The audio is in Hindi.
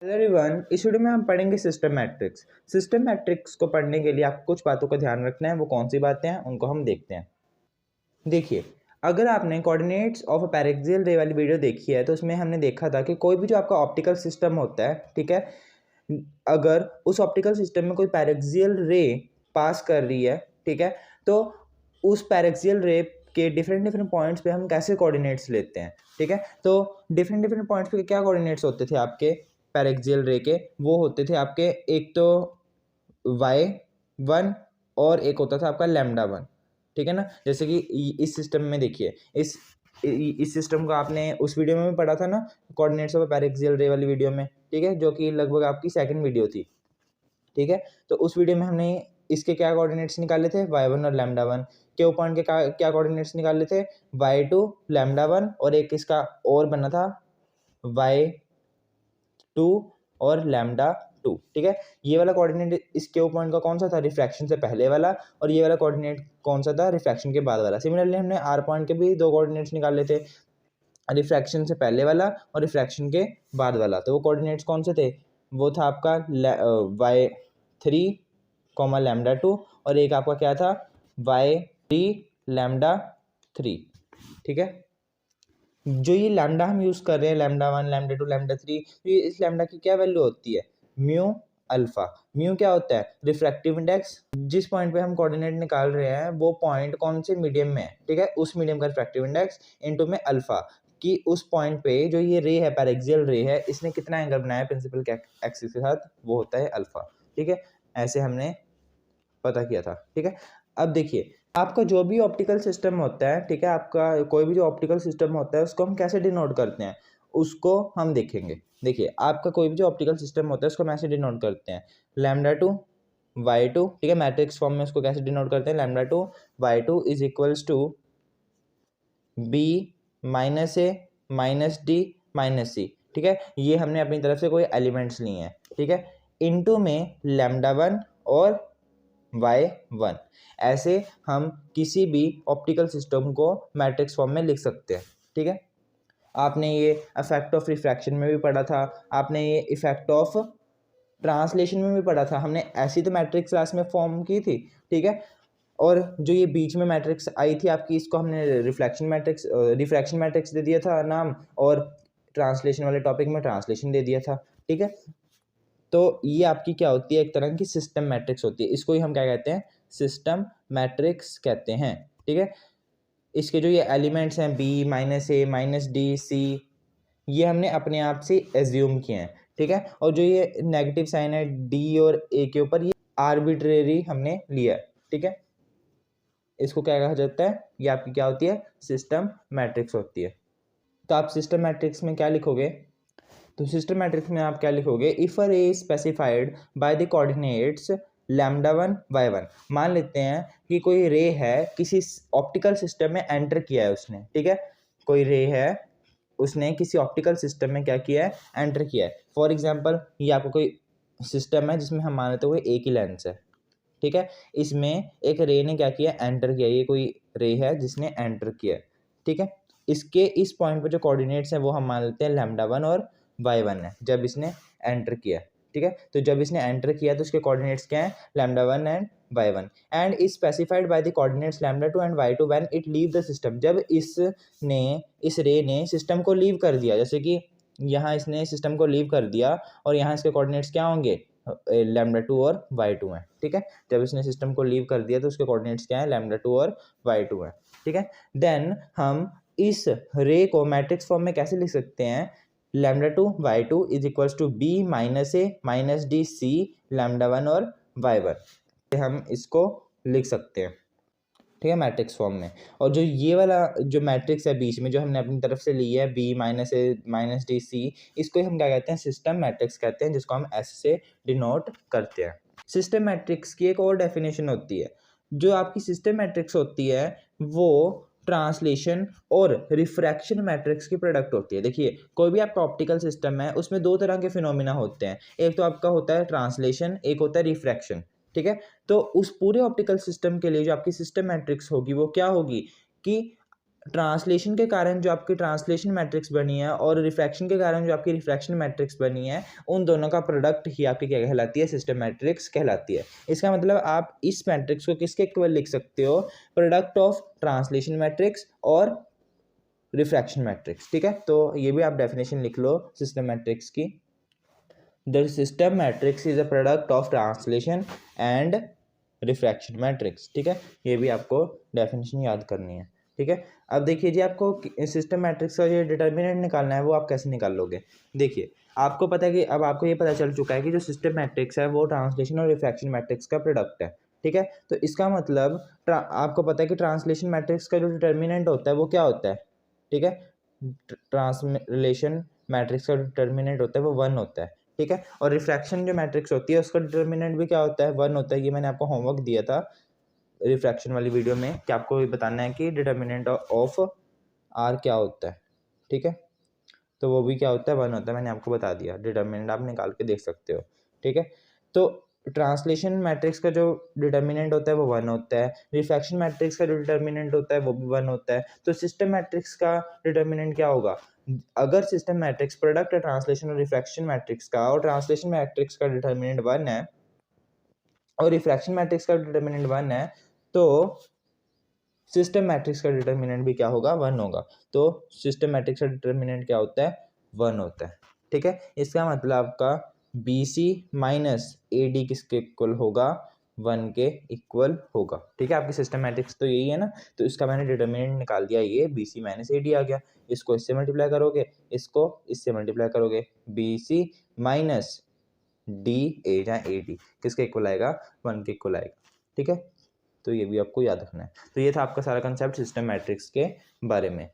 हेलो एवरीवन, इस वीडियो में हम पढ़ेंगे सिस्टम मैट्रिक्स। सिस्टम मैट्रिक्स को पढ़ने के लिए आपको कुछ बातों का ध्यान रखना है। वो कौन सी बातें हैं उनको हम देखते हैं। देखिए, अगर आपने कोऑर्डिनेट्स ऑफ अ पैरेक्सियल रे वाली वीडियो देखी है तो उसमें हमने देखा था कि कोई भी जो आपका ऑप्टिकल सिस्टम होता है, ठीक है, अगर उस ऑप्टिकल सिस्टम में कोई पैरेक्सियल रे पास कर रही है, ठीक है, तो उस पैरेक्सियल रे के डिफरेंट डिफरेंट पॉइंट्स पे हम कैसे कोऑर्डिनेट्स लेते हैं, ठीक है। तो डिफरेंट डिफरेंट पॉइंट्स पे क्या कोऑर्डिनेट्स होते थे आपके पैरेक्सियल रे के? वो होते थे आपके, एक तो y1 और एक होता था आपका λ1, ठीक है ना। जैसे कि इस सिस्टम में देखिए, इस सिस्टम को आपने उस वीडियो में भी पढ़ा था ना, कोऑर्डिनेट्स ऑफ पैरेक्सियल रे वाली वीडियो में, ठीक है, जो कि लगभग आपकी सेकंड वीडियो थी, ठीक है। तो उस वीडियो में हमने इसके क्या कोऑर्डिनेट्स निकाले थे, y1 और λ1 के पॉइंट के क्या कोऑर्डिनेट्स निकाले थे, y2 λ1 और एक इसका और बना था y2 और λ2, ठीक है। ये वाला कोऑर्डिनेट इस क्यू पॉइंट का कौन सा था, रिफ्रैक्शन से पहले वाला, और ये वाला कोऑर्डिनेट कौन सा था, रिफ्रैक्शन के बाद वाला। सिमिलरली हमने आर पॉइंट के भी दो कोऑर्डिनेट्स निकाले थे, रिफ्रैक्शन से पहले वाला और रिफ्रैक्शन के बाद वाला। तो वो कोऑर्डिनेट्स कौन से थे, वो था आपका y3 λ2 और एक आपका क्या था y3 λ3, ठीक है। जो ये लैम्डा हम यूज़ कर रहे हैं, λ1 λ2 λ3, तो ये इस लैम्डा की क्या वैल्यू होती है, म्यू अल्फा। म्यू क्या होता है, रिफ्रैक्टिव इंडेक्स। जिस पॉइंट पे हम कोऑर्डिनेट निकाल रहे हैं वो पॉइंट कौन से मीडियम में है, ठीक है, उस मीडियम का रिफ्रैक्टिव इंडेक्स इनटू में अल्फा, कि उस पॉइंट पे जो ये रे है, पैरेक्सियल रे है, इसने कितना एंगल बनाया प्रिंसिपल एक्सिस के साथ, वो होता है अल्फा, ठीक है। ऐसे हमने पता किया था, ठीक है। अब देखिए, आपका जो भी ऑप्टिकल सिस्टम होता है, ठीक है, आपका कोई भी जो ऑप्टिकल सिस्टम होता है उसको हम कैसे डिनोट करते हैं, उसको हम देखेंगे। देखिए, आपका कोई भी जो ऑप्टिकल सिस्टम होता है उसको हम ऐसे डिनोट करते हैं, λ2 y2, ठीक है, मैट्रिक्स फॉर्म में उसको कैसे डिनोट करते हैं, λ2 y2 is equals to b minus A minus D minus C, ठीक है। ये हमने अपनी तरफ से कोई एलिमेंट्स लिए हैं, ठीक है, इनटू में λ1 और y1। ऐसे हम किसी भी ऑप्टिकल सिस्टम को मैट्रिक्स फॉर्म में लिख सकते हैं, ठीक है। आपने ये इफेक्ट ऑफ रिफ्रैक्शन में भी पढ़ा था, आपने ये इफेक्ट ऑफ ट्रांसलेशन में भी पढ़ा था। हमने ऐसी तो मैट्रिक्स क्लास में फॉर्म की थी, ठीक है। और जो ये बीच में मैट्रिक्स आई थी आपकी, इसको हमने रिफ्रैक्शन मैट्रिक्स दे दिया था नाम, और ट्रांसलेशन वाले टॉपिक में ट्रांसलेशन दे दिया था, ठीक है। तो ये आपकी क्या होती है, एक तरह की सिस्टम मैट्रिक्स होती है। इसको ही हम क्या कहते हैं, सिस्टम मैट्रिक्स कहते हैं, ठीक है। इसके जो ये एलिमेंट्स हैं B minus A minus D सी, ये हमने अपने आप से एज्यूम किए हैं, ठीक है। और जो ये नेगेटिव साइन है डी और ए के ऊपर, ये आर्बिट्रेरी हमने लिया है, ठीक है। इसको क्या कहा जाता है, ये आपकी क्या होती है, सिस्टम मैट्रिक्स होती है। तो आप सिस्टम मैट्रिक्स में क्या लिखोगे, तो सिस्टम मैट्रिक्स में आप क्या लिखोगे, if a ray is specified by the coordinates λ1 y1। मान लेते हैं कि कोई रे है, किसी ऑप्टिकल सिस्टम में एंटर किया है उसने, ठीक है, कोई रे है, उसने किसी ऑप्टिकल सिस्टम में क्या किया है, एंटर किया है। फॉर एग्जांपल, ये आपको कोई सिस्टम है जिसमें हम मान लेते हुए एक ही लेंस है, ठीक है, इसमें एक रे ने क्या किया, एंटर किया। ये कोई रे है जिसने एंटर किया, ठीक है। इसके इस पॉइंट पे जो कोऑर्डिनेट्स हैं वो हम मान लेते हैं λ1 और y1 है, जब इसने एंटर किया, ठीक है। तो जब इसने एंटर किया तो उसके कोऑर्डिनेट्स क्या हैं, λ1 and y1, and is specified by the coordinates λ2 and y2 when it leave the system. जब इस रे ने सिस्टम को लीव कर दिया, जैसे कि यहाँ इसने सिस्टम को लीव कर दिया और यहाँ इसके कोऑर्डिनेट्स क्या होंगे, λ2 और y2 हैं, ठीक है। जब इसने सिस्टम को लीव कर दिया तो उसके कोऑर्डिनेट्स क्या है, λ2 और y2 हैं, ठीक है। देन हम इस रे को मैट्रिक्स फॉर्म में कैसे लिख सकते हैं, λ2 y2 is equals to b minus A minus D C λ1 और y1। हम इसको लिख सकते हैं, ठीक है, मैट्रिक्स फॉर्म में। और जो ये वाला जो मैट्रिक्स है बीच में, जो हमने अपनी तरफ से ली है B minus A minus D सी, इसको हम क्या कहते हैं, सिस्टम मैट्रिक्स कहते हैं, जिसको हम एस से डिनोट करते हैं। सिस्टम मैट्रिक्स की एक और डेफिनेशन होती है, जो आपकी सिस्टम मैट्रिक्स होती है वो ट्रांसलेशन और रिफ्रैक्शन मैट्रिक्स की प्रोडक्ट होती है। देखिए, कोई भी आपका ऑप्टिकल सिस्टम है उसमें दो तरह के फिनोमिना होते हैं, एक तो आपका होता है ट्रांसलेशन, एक होता है रिफ्रैक्शन, ठीक है। तो उस पूरे ऑप्टिकल सिस्टम के लिए जो आपकी सिस्टम मैट्रिक्स होगी वो क्या होगी, कि ट्रांसलेशन के कारण जो आपकी ट्रांसलेशन मैट्रिक्स बनी है और रिफ्रैक्शन के कारण जो आपकी रिफ्रैक्शन मैट्रिक्स बनी है, उन दोनों का प्रोडक्ट ही आपकी क्या कहलाती है, सिस्टम मैट्रिक्स कहलाती है। इसका मतलब आप इस मैट्रिक्स को किसके इक्वल लिख सकते हो, प्रोडक्ट ऑफ ट्रांसलेशन मैट्रिक्स और रिफ्रैक्शन मैट्रिक्स, ठीक है। तो ये भी आप डेफिनेशन लिख लो सिस्टम मैट्रिक्स की। The system matrix is a product of translation and refraction matrix, ठीक है। ये भी आपको डेफिनेशन याद करनी है, ठीक है। अब देखिए जी, आपको सिस्टम मैट्रिक्स का जो डिटर्मिनेंट निकालना है वो आप कैसे निकाल लोगे। देखिए, आपको पता है कि अब आपको ये पता चल चुका है कि जो सिस्टम मैट्रिक्स है वो ट्रांसलेशन और रिफ्रैक्शन मैट्रिक्स का प्रोडक्ट है, ठीक है। तो इसका मतलब आपको पता है कि ट्रांसलेशन मैट्रिक्स का जो डिटर्मिनेंट होता है वो क्या होता है, ठीक है। ट्रांसलेशन मैट्रिक्स का डिटर्मिनेंट होता है वो 1 होता है, ठीक है। और रिफ्रैक्शन जो मैट्रिक्स होती है उसका डिटर्मिनेंट भी क्या होता है, 1 होता है। ये मैंने आपको होमवर्क दिया था रिफ्रैक्शन वाली वीडियो में कि आपको ये बताना है कि डिटर्मिनेंट ऑफ आर क्या होता है, ठीक है। तो वो भी क्या होता है, 1 होता है। मैंने आपको बता दिया, डिटर्मिनेंट आप निकाल के देख सकते हो, ठीक है। तो ट्रांसलेशन मैट्रिक्स का जो डिटर्मिनेंट होता है वो 1 होता है, रिफ्रैक्शन मैट्रिक्स का जो डिटर्मिनेंट होता है वो भी 1 होता है। तो सिस्टम मैट्रिक्स का डिटर्मिनेंट क्या होगा, अगर सिस्टम मैट्रिक्स प्रोडक्ट है ट्रांसलेशन और रिफ्रैक्शन मैट्रिक्स का, और ट्रांसलेशन मैट्रिक्स का डिटर्मिनेंट 1 है और रिफ्रैक्शन मैट्रिक्स का डिटर्मिनेंट 1 है, तो सिस्टम मैट्रिक्स का डिटर्मिनेंट भी क्या होगा, 1 होगा। तो सिस्टम मैट्रिक्स का डिटर्मिनेंट क्या होता है, 1 होता है, ठीक है। इसका मतलब आपका B C minus A D किसके इक्वल होगा, 1 के इक्वल होगा, ठीक है। आपकी सिस्टम मैट्रिक्स तो यही है ना। तो इसका मैंने डिटर्मिनेंट निकाल दिया, ये B C minus A D आ गया। इसको इससे मल्टीप्लाई करोगे, इसको इससे मल्टीप्लाई करोगे, B C minus D A या ए डी किसके इक्वल आएगा, 1 के इक्वल आएगा, ठीक है। तो ये भी आपको याद रखना है। तो ये था आपका सारा कंसेप्ट सिस्टम मैट्रिक्स के बारे में।